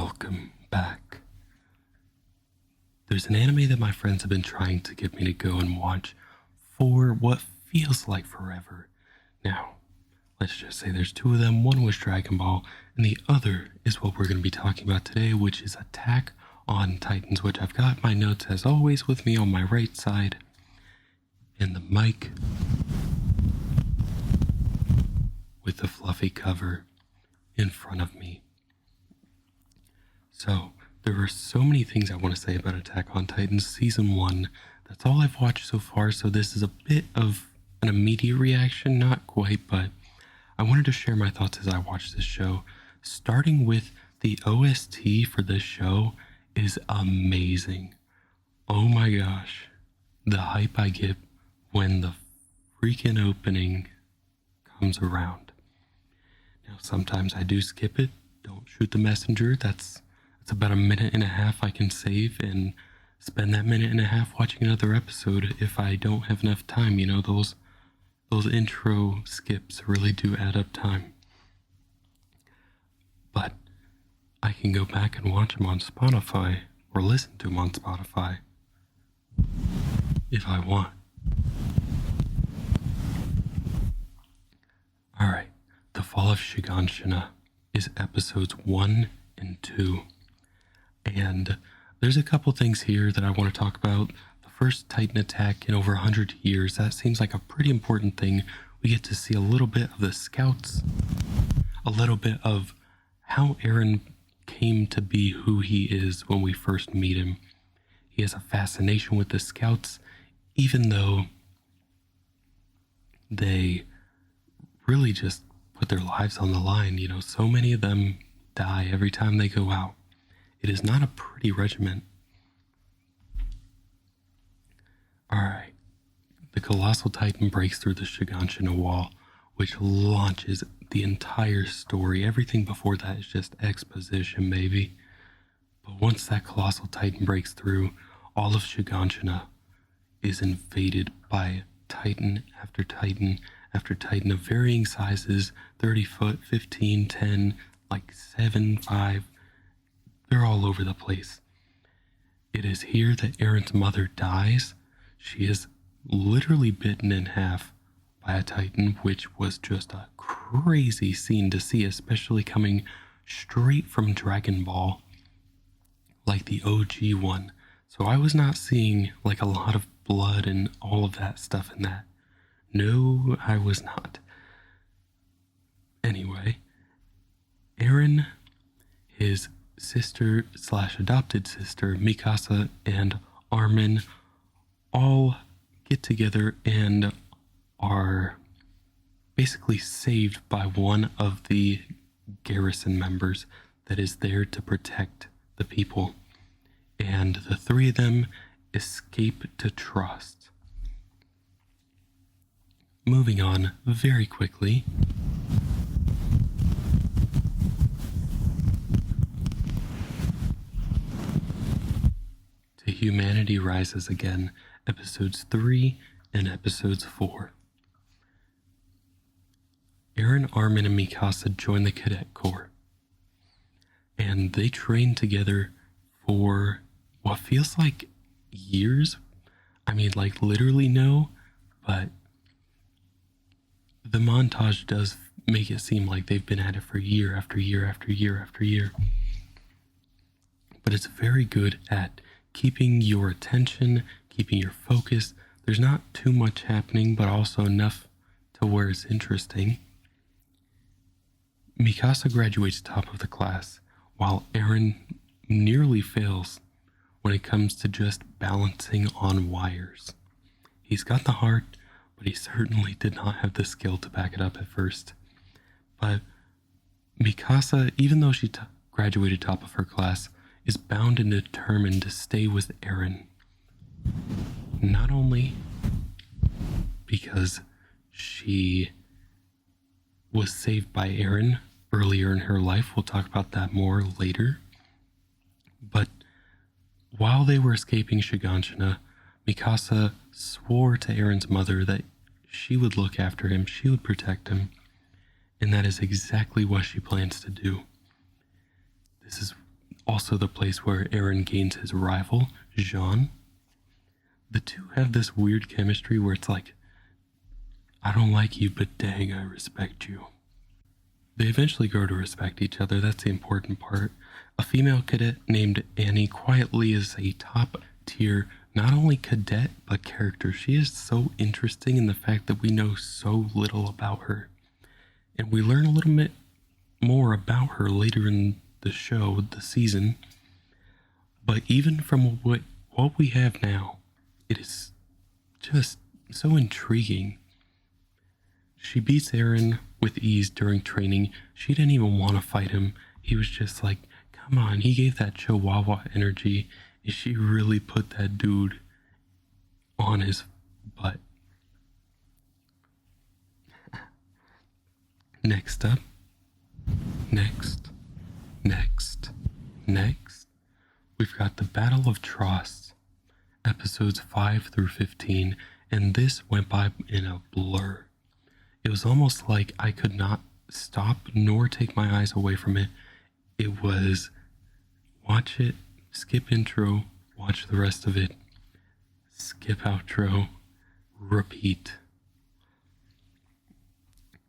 Welcome back. There's an anime that my friends have been trying to get me to go and watch for what feels like forever. Now, let's just say there's two of them. One was Dragon Ball, and the other is what we're going to be talking about today, which is Attack on Titans, which I've got my notes as always with me on my right side, and the mic with the fluffy cover in front of me. So, there are so many things I want to say about Attack on Titans Season 1. That's all I've watched so far, so this is a bit of an immediate reaction, not quite, but I wanted to share my thoughts as I watched this show. Starting with the OST for this show is amazing. Oh my gosh, the hype I get when the freaking opening comes around. Now, sometimes I do skip it. Don't shoot the messenger. That's about a minute and a half I can save and spend that minute and a half watching another episode if I don't have enough time. You know, those intro skips really do add up time. But I can go back and watch them on Spotify or listen to them on Spotify if I want. Alright, The Fall of Shiganshina is episodes 1 and 2. And there's a couple things here that I want to talk about. The first Titan attack in over 100 years, that seems like a pretty important thing. We get to see a little bit of the scouts, a little bit of how Eren came to be who he is when we first meet him. He has a fascination with the scouts, even though they really just put their lives on the line. You know, so many of them die every time they go out. It is not a pretty regiment. Alright. The Colossal Titan breaks through the Shiganshina wall, which launches the entire story. Everything before that is just exposition, maybe. But once that Colossal Titan breaks through, all of Shiganshina is invaded by Titan after Titan after Titan of varying sizes, 30 foot, 15, 10, like 7, 5. They're all over the place. It is here that Eren's mother dies. She is literally bitten in half by a Titan, which was just a crazy scene to see, especially coming straight from Dragon Ball, like the OG one. So I was not seeing like a lot of blood and all of that stuff in that. No, I was not. Anyway, Eren, his sister / adopted sister Mikasa, and Armin all get together and are basically saved by one of the garrison members that is there to protect the people. And the three of them escape to Trust. Moving on very quickly. Humanity Rises Again, episodes 3 and episodes 4. Eren, Armin, and Mikasa join the Cadet Corps, and they train together for what feels like years. I mean, like literally no, but the montage does make it seem like they've been at it for year after year after year after year. But it's very good at keeping your attention, keeping your focus. There's not too much happening, but also enough to where it's interesting. Mikasa graduates top of the class, while Eren nearly fails when it comes to just balancing on wires. He's got the heart, but he certainly did not have the skill to back it up at first. But Mikasa, even though she graduated top of her class, is bound and determined to stay with Eren. Not only because she was saved by Eren earlier in her life, we'll talk about that more later, but while they were escaping Shiganshina, Mikasa swore to Eren's mother that she would look after him, she would protect him, and that is exactly what she plans to do. This is also the place where Aaron gains his rival, Jean. The two have this weird chemistry where it's like, I don't like you, but dang, I respect you. They eventually grow to respect each other, that's the important part. A female cadet named Annie quietly is a top tier, not only cadet, but character. She is so interesting in the fact that we know so little about her. And we learn a little bit more about her later in the show, the season. But even from what we have now, it is just so intriguing. She beats Aaron with ease during training. She didn't even want to fight him. He was just like, come on, he gave that Chihuahua energy. And she really put that dude on his butt. Next up. Next. We've got the Battle of Trost, episodes 5 through 15, and this went by in a blur. It was almost like I could not stop nor take my eyes away from it. It was watch it, skip intro, watch the rest of it, skip outro, repeat.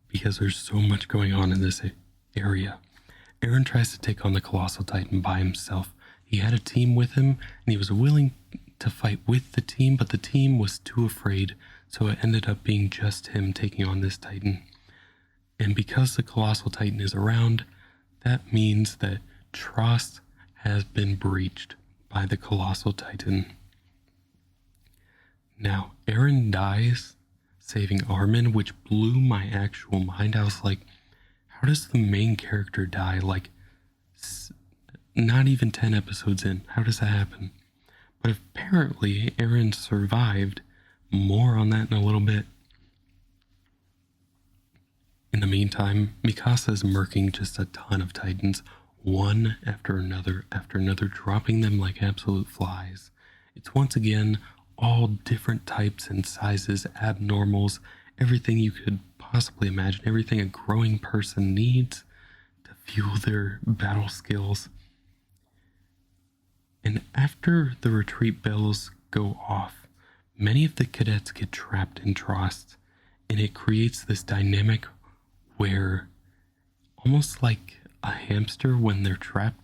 Because there's so much going on in this area. Aaron tries to take on the Colossal Titan by himself. He had a team with him, and he was willing to fight with the team, but the team was too afraid, so it ended up being just him taking on this Titan. And because the Colossal Titan is around, that means that trust has been breached by the Colossal Titan. Now, Aaron dies, saving Armin, which blew my actual mind. I was like, how does the main character die? Like, not even 10 episodes in. How does that happen? But apparently, Aaron survived. More on that in a little bit. In the meantime, Mikasa is murking just a ton of Titans, one after another, dropping them like absolute flies. It's once again all different types and sizes, abnormals, everything you could possibly imagine, everything a growing person needs to fuel their battle skills. And after the retreat bells go off, many of the cadets get trapped in Trost, and it creates this dynamic where, almost like a hamster when they're trapped,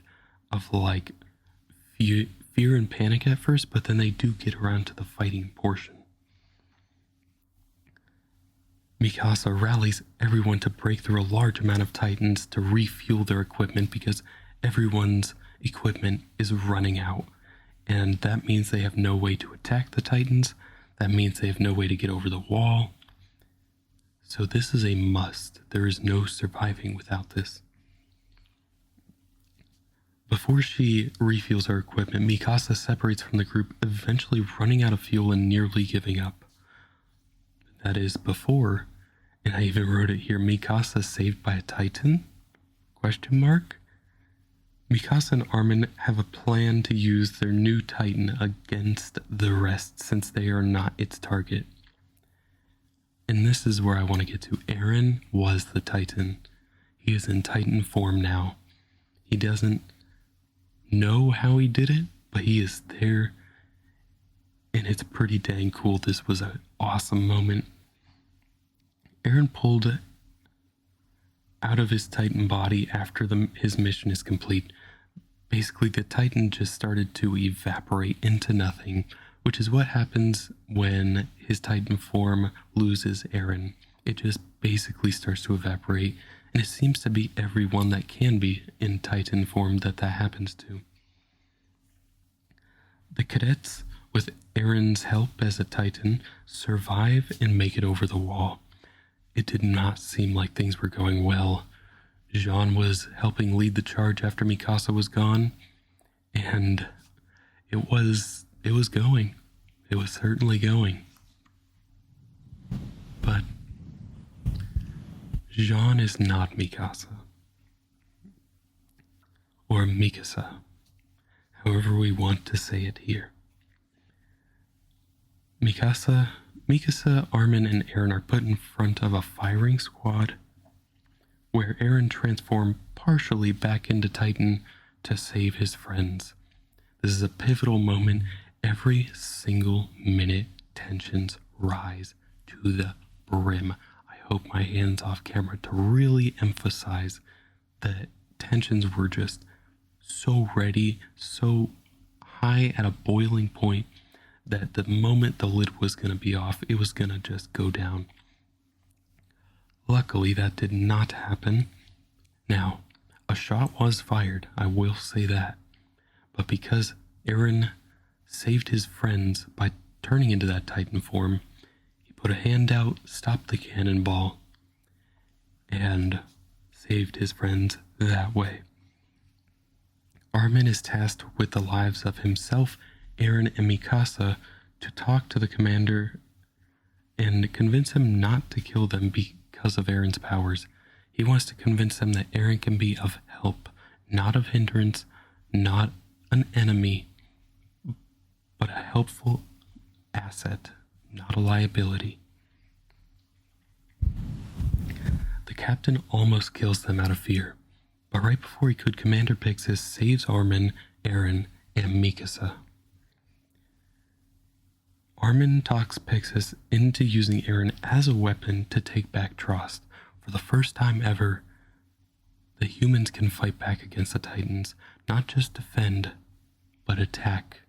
of like fear and panic at first, but then they do get around to the fighting portion. Mikasa rallies everyone to break through a large amount of Titans to refuel their equipment because everyone's equipment is running out. And that means they have no way to attack the Titans. That means they have no way to get over the wall. So this is a must. There is no surviving without this. Before she refuels her equipment, Mikasa separates from the group, eventually running out of fuel and nearly giving up. That is before, and I even wrote it here, Mikasa saved by a Titan? Question mark? Mikasa and Armin have a plan to use their new Titan against the rest since they are not its target. And this is where I want to get to. Aaron was the Titan. He is in Titan form now. He doesn't know how he did it, but he is there. And it's pretty dang cool. This was an awesome moment. Aaron pulled out of his Titan body after his mission is complete. Basically, the Titan just started to evaporate into nothing, which is what happens when his Titan form loses Aaron. It just basically starts to evaporate, and it seems to be everyone that can be in Titan form that happens to. The cadets, with Aaron's help as a Titan, survive and make it over the wall. It did not seem like things were going well. Jean was helping lead the charge after Mikasa was gone, and it was going. It was certainly going. But Jean is not Mikasa. Or Mikasa, however we want to say it here. Mikasa, Armin, and Aaron are put in front of a firing squad where Aaron transformed partially back into Titan to save his friends. This is a pivotal moment. Every single minute, tensions rise to the brim. I hope my hands off camera to really emphasize that tensions were just so ready, so high at a boiling point that the moment the lid was going to be off, it was going to just go down. Luckily, that did not happen. Now, a shot was fired, I will say that. But because Aaron saved his friends by turning into that Titan form, he put a hand out, stopped the cannonball, and saved his friends that way. Armin is tasked with the lives of himself, Aaron, and Mikasa to talk to the commander and convince him not to kill them because of Aaron's powers. He wants to convince them that Aaron can be of help, not of hindrance, not an enemy, but a helpful asset, not a liability. The captain almost kills them out of fear, but right before he could, Commander Pixis saves Armin, Aaron, and Mikasa. Armin talks Pixis into using Aaron as a weapon to take back Trost. For the first time ever, the humans can fight back against the Titans, not just defend, but attack.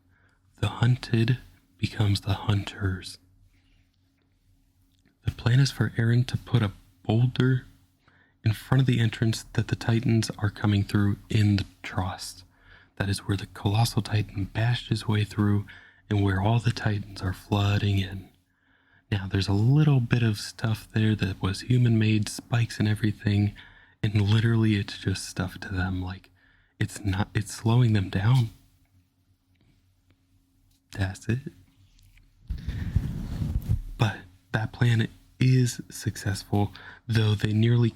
The hunted becomes the hunters. The plan is for Aaron to put a boulder in front of the entrance that the Titans are coming through in the Trost. That is where the Colossal Titan bashed his way through and where all the Titans are flooding in. Now, there's a little bit of stuff there that was human-made, spikes and everything, and literally it's just stuff to them. Like, it's slowing them down. That's it. But that plan is successful, though they nearly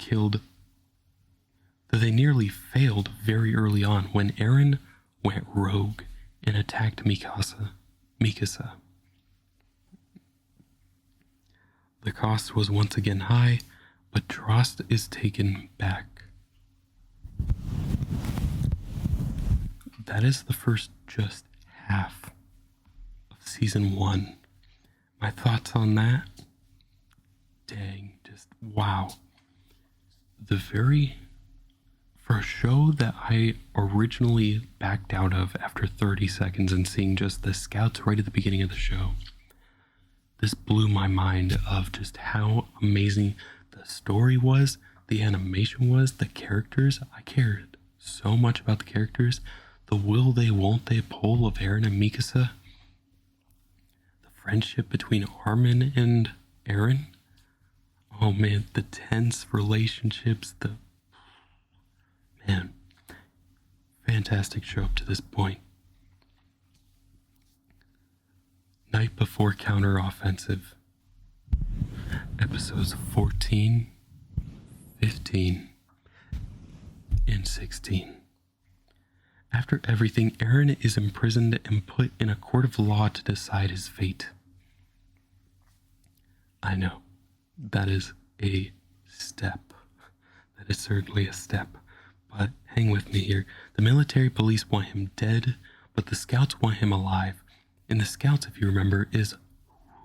failed very early on when Aaron went rogue and attacked Mikasa. The cost was once again high, but Trost is taken back. That is the first just half of season 1. My thoughts on that? Dang, just wow. For a show that I originally backed out of after 30 seconds and seeing just the scouts right at the beginning of the show, this blew my mind of just how amazing the story was, the animation was, the characters. I cared so much about the characters, the will they, won't they pull of Aaron and Mikasa, the friendship between Armin and Aaron. Oh man, the tense relationships, fantastic show up to this point. Night before counter-offensive. Episodes 14, 15, and 16. After everything, Aaron is imprisoned and put in a court of law to decide his fate. I know, that is a step. That is certainly a step. But hang with me here. The military police want him dead, but the scouts want him alive. And the scouts, if you remember, is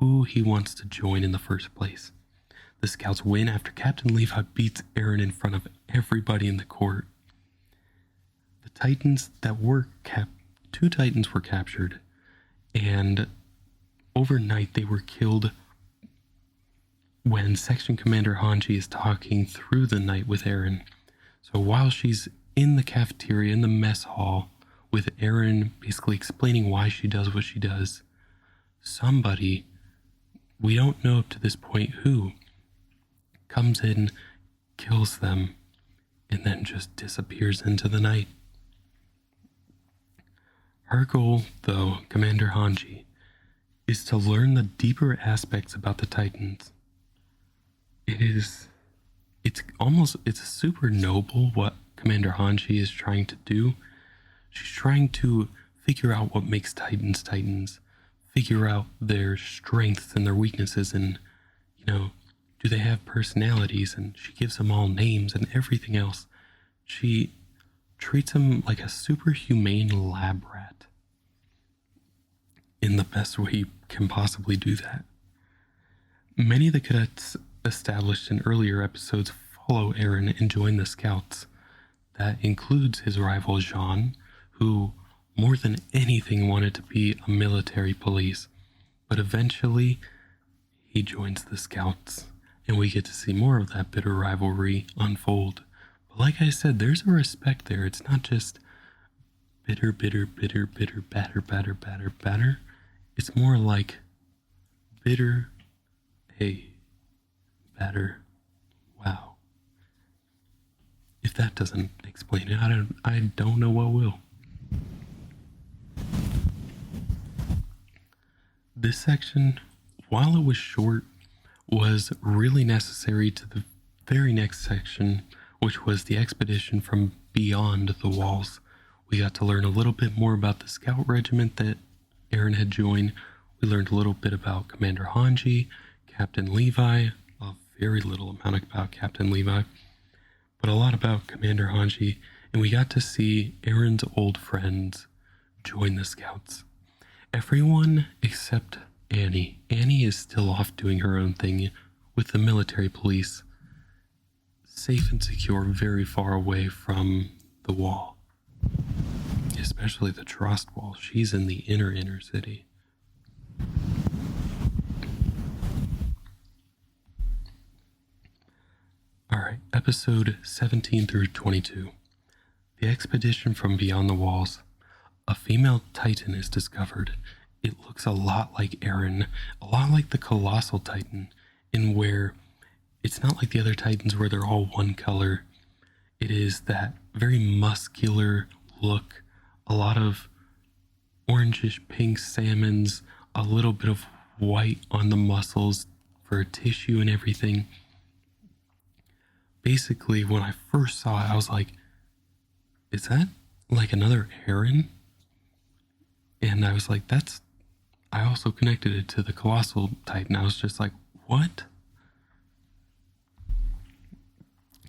who he wants to join in the first place. The scouts win after Captain Levi beats Aaron in front of everybody in the court. The Titans that were two Titans were captured, and overnight they were killed when Section Commander Hanji is talking through the night with Aaron. So while she's in the cafeteria, in the mess hall, with Aaron basically explaining why she does what she does, somebody, we don't know up to this point who, comes in, kills them, and then just disappears into the night. Her goal, though, Commander Hanji, is to learn the deeper aspects about the Titans. It's super noble what Commander Hanji is trying to do. She's trying to figure out what makes Titans Titans, figure out their strengths and their weaknesses, and, do they have personalities? And she gives them all names and everything else. She treats him like a superhumane lab rat in the best way you can possibly do that. Many of the cadets established in earlier episodes follow Aaron and join the Scouts. That includes his rival Jean, who more than anything wanted to be a military police, but eventually he joins the Scouts, and we get to see more of that bitter rivalry unfold. But like I said, there's a respect there. It's not just bitter, batter. It's more like bitter, hey, batter, wow. If that doesn't explain it, I don't know what will. This section, while it was short, was really necessary to the very next section, which was the expedition from beyond the walls. We got to learn a little bit more about the scout regiment that Aaron had joined. We learned a little bit about Commander Hanji, Captain Levi, a very little amount about Captain Levi, but a lot about Commander Hanji, and we got to see Aaron's old friends join the Scouts. Everyone except Annie. Annie is still off doing her own thing with the military police, safe and secure, very far away from the wall. Especially the trust wall. She's in the inner city. Alright, episode 17 through 22. The expedition from beyond the walls. A female titan is discovered. It looks a lot like Aaron, a lot like the colossal titan, in where it's not like the other titans where they're all one color. It is that very muscular look, a lot of orangish pink salmons, a little bit of white on the muscles for tissue and everything. Basically, when I first saw it, I was like, is that like another Aaron? And I was like, I also connected it to the Colossal Titan. I was just like, what?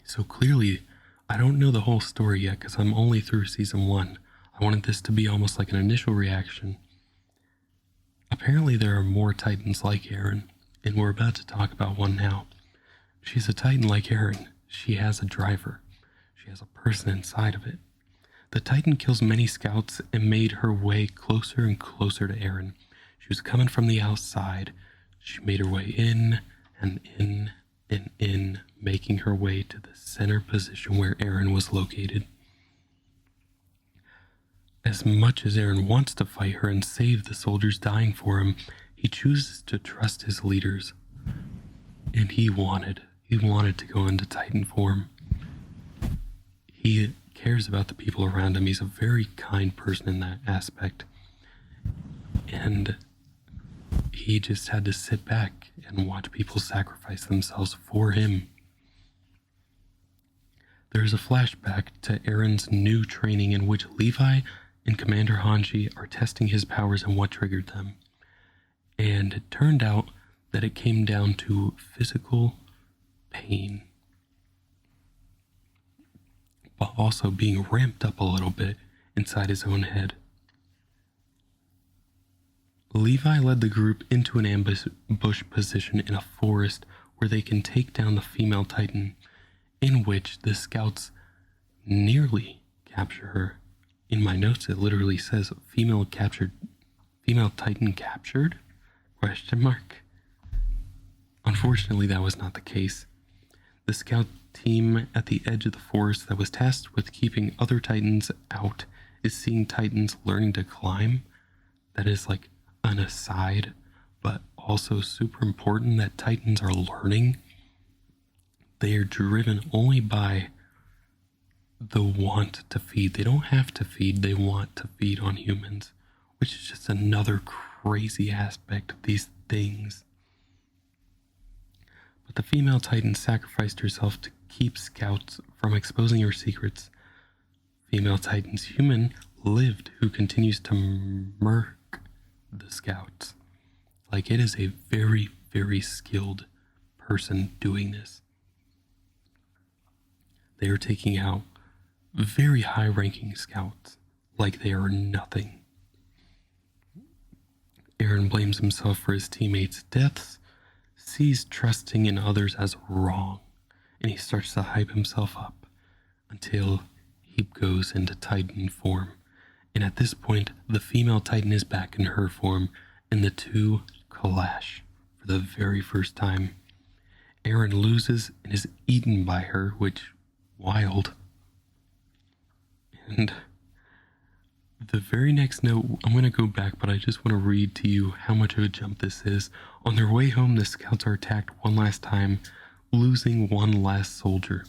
So clearly, I don't know the whole story yet because I'm only through season 1. I wanted this to be almost like an initial reaction. Apparently there are more Titans like Aaron, and we're about to talk about one now. She's a Titan like Aaron. She has a driver. She has a person inside of it. The Titan kills many scouts and made her way closer and closer to Aaron. She was coming from the outside. She made her way in and in and in, making her way to the center position where Aaron was located. As much as Aaron wants to fight her and save the soldiers dying for him, he chooses to trust his leaders. And he wanted to go into Titan form. He cares about the people around him. He's a very kind person in that aspect. And he just had to sit back and watch people sacrifice themselves for him. There's a flashback to Aaron's new training in which Levi and Commander Hanji are testing his powers and what triggered them. And it turned out that it came down to physical pain, but also being ramped up a little bit inside his own head. Levi led the group into an ambush position in a forest where they can take down the female Titan, in which the scouts nearly capture her. In my notes, it literally says female Titan captured? ? Unfortunately, that was not the case. The scout team at the edge of the forest that was tasked with keeping other Titans out is seeing Titans learning to climb. That is like an aside, but also super important that Titans are learning. They are driven only by the want to feed. They don't have to feed, they want to feed on humans, which is just another crazy aspect of these things. But the female Titan sacrificed herself to keep scouts from exposing her secrets. Female Titan's human lived, who continues to murk the scouts. Like, it is a very, very skilled person doing this. They are taking out very high-ranking scouts like they are nothing. Aaron blames himself for his teammates' deaths, sees trusting in others as wrong, and he starts to hype himself up until he goes into Titan form. And at this point, the female Titan is back in her form, and the two clash for the very first time. Aaron loses and is eaten by her, which, wild. And the very next note, I'm going to go back, but I just want to read to you how much of a jump this is. On their way home, the scouts are attacked one last time, losing one last soldier.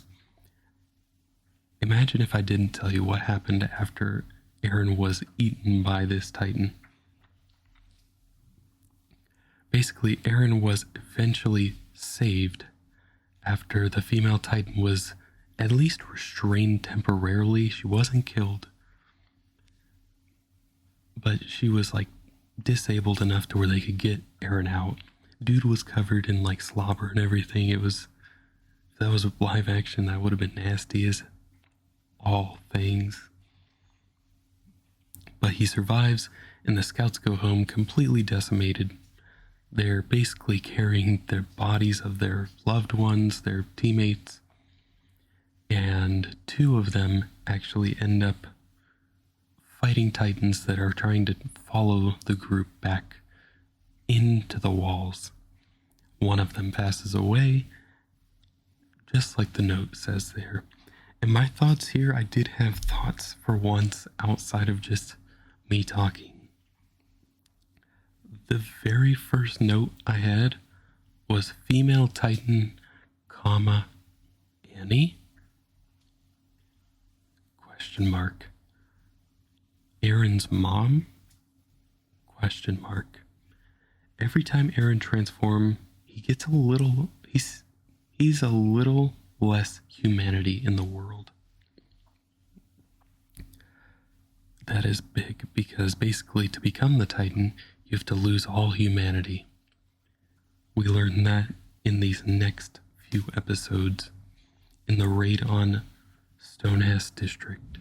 Imagine if I didn't tell you what happened after Aaron was eaten by this Titan. Basically, Aaron was eventually saved after the female Titan was at least restrained temporarily. She wasn't killed, but she was like disabled enough to where they could get Aaron out. Dude was covered in like slobber and everything. If that was live action, that would have been nasty as all things. But he survives, and the scouts go home completely decimated. They're basically carrying the bodies of their loved ones, their teammates, and two of them actually end up fighting Titans that are trying to follow the group back into the walls. One of them passes away, just like the note says there. And my thoughts here, I did have thoughts for once outside of just me talking. The very first note I had was female Titan, comma, Annie? Question mark. Aaron's mom? Question mark. Every time Aaron transforms, he gets a little, he's a little less humanity in the world. That is big, because basically to become the Titan, you have to lose all humanity. We learn that in these next few episodes in the raid on Stonehouse District.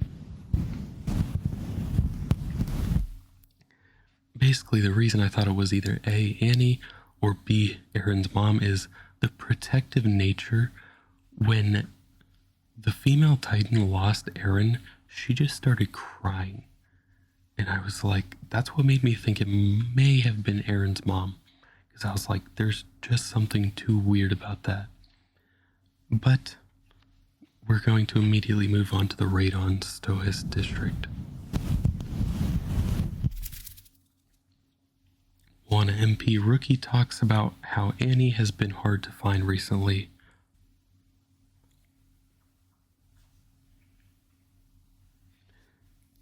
Basically, the reason I thought it was either A, Annie, or B, Aaron's mom, is the protective nature. When the female Titan lost Aaron, she just started crying. And I was like, that's what made me think it may have been Aaron's mom. Because I was like, there's just something too weird about that. But we're going to immediately move on to the raid on Stonehouse District. One MP rookie talks about how Annie has been hard to find recently.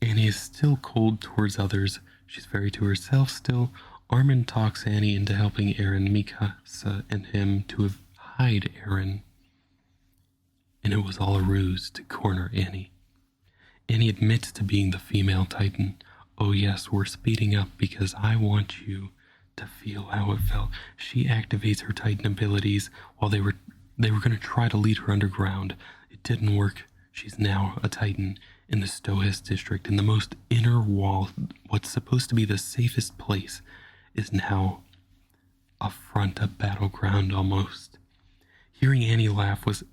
Annie is still cold towards others. She's very to herself still. Armin talks Annie into helping Aaron, Mikasa, and him to hide Aaron. And it was all a ruse to corner Annie. Annie admits to being the female Titan. Oh yes, we're speeding up because I want you to feel how it felt. She activates her Titan abilities while they were going to try to lead her underground. It didn't work. She's now a Titan in the Stonehouse District, in the most inner wall. What's supposed to be the safest place is now a battleground almost. Hearing Annie laugh was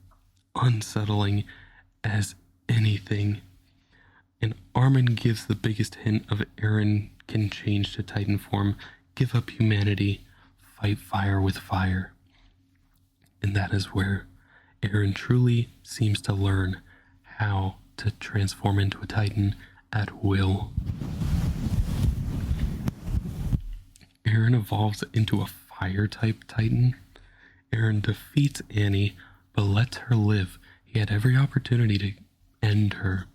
unsettling as anything. And Armin gives the biggest hint of Aaron can change to Titan form, give up humanity, fight fire with fire. And that is where Aaron truly seems to learn how to transform into a Titan at will. Aaron evolves into a fire-type Titan. Aaron defeats Annie, but lets her live. He had every opportunity to end her,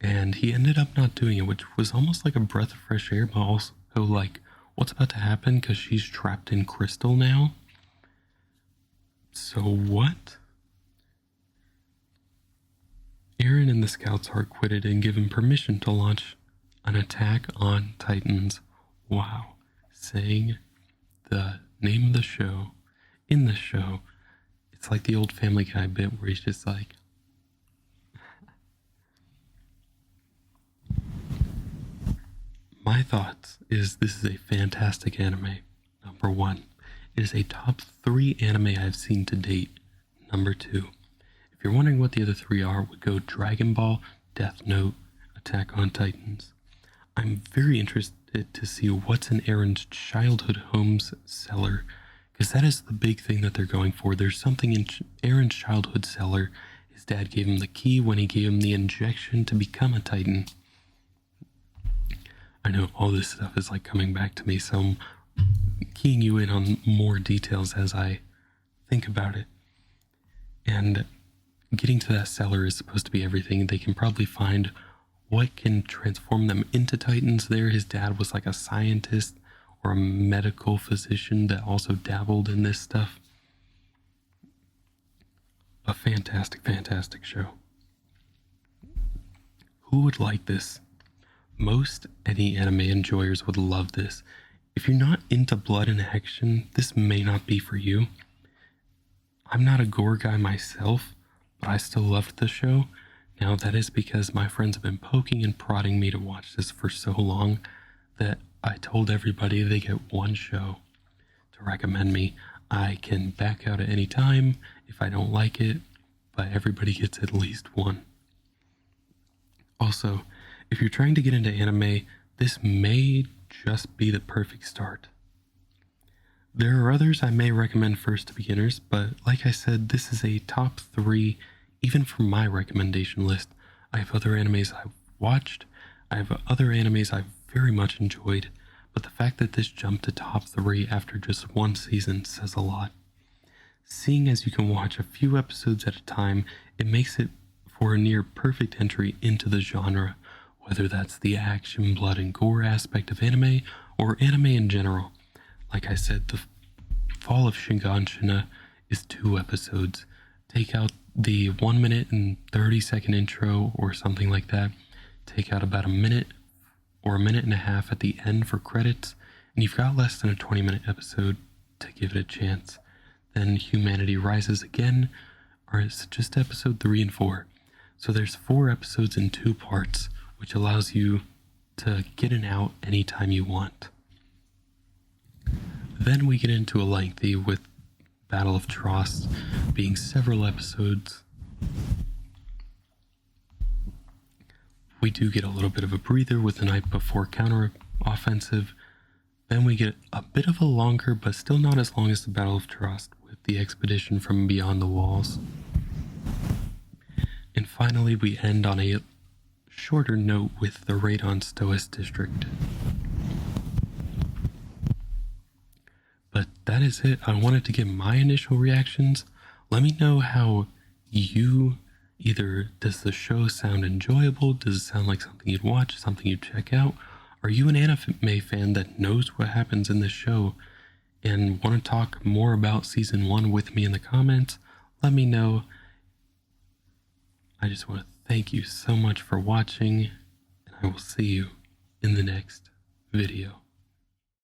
and he ended up not doing it, which was almost like a breath of fresh air, but also like, what's about to happen? Because she's trapped in crystal now. So what? Aaron and the scouts are acquitted and given permission to launch an attack on Titans. Wow. Saying the name of the show in the show, it's like the old Family Guy bit where he's just like, My thoughts is this is a fantastic anime. Number 1, it is a top 3 anime I've seen to date. Number 2, if you're wondering what the other 3 are, would go Dragon Ball, Death Note, Attack on Titans. I'm very interested to see what's in Aaron's childhood home's cellar, because that is the big thing that they're going for. There's something in Aaron's childhood cellar. His dad gave him the key when he gave him the injection to become a Titan. I know all this stuff is like coming back to me, so I'm keying you in on more details as I think about it. And getting to that cellar is supposed to be everything. They can probably find what can transform them into Titans there. His dad was like a scientist or a medical physician that also dabbled in this stuff. A fantastic, fantastic show. Who would like this? Most any anime enjoyers would love this. If you're not into blood and action, this may not be for you. I'm not a gore guy myself, but I still loved the show. Now that is because my friends have been poking and prodding me to watch this for so long that I told everybody they get one show to recommend me. I can back out at any time if I don't like it, but everybody gets at least one. Also, if you're trying to get into anime, this may just be the perfect start. There are others I may recommend first to beginners, but like I said, this is a top 3, even from my recommendation list. I have other animes I've watched, I have other animes I've very much enjoyed, but the fact that this jumped to top 3 after just one season says a lot. Seeing as you can watch a few episodes at a time, it makes it for a near perfect entry into the genre, whether that's the action, blood, and gore aspect of anime, or anime in general. Like I said, the Fall of Shiganshina is 2 episodes. Take out the 1 minute and 30-second intro or something like that. Take out about a minute or a minute and a half at the end for credits, and you've got less than a 20-minute episode to give it a chance. Then Humanity Rises Again, or it's just episode 3 and 4. So there's 4 episodes in 2 parts, which allows you to get in out anytime you want. Then we get into a lengthy with Battle of Trost being several episodes. We do get a little bit of a breather with the night before counter offensive. Then we get a bit of a longer, but still not as long as the Battle of Trost, with the expedition from beyond the walls. And finally, we end on a shorter note with the raid on Stoas District. But that is it. I wanted to get my initial reactions. Let me know how you, either does the show sound enjoyable? Does it sound like something you'd watch, something you'd check out? Are you an anime fan that knows what happens in this show and want to talk more about season 1 with me in the comments? Let me know. I just want to thank you so much for watching, and I will see you in the next video.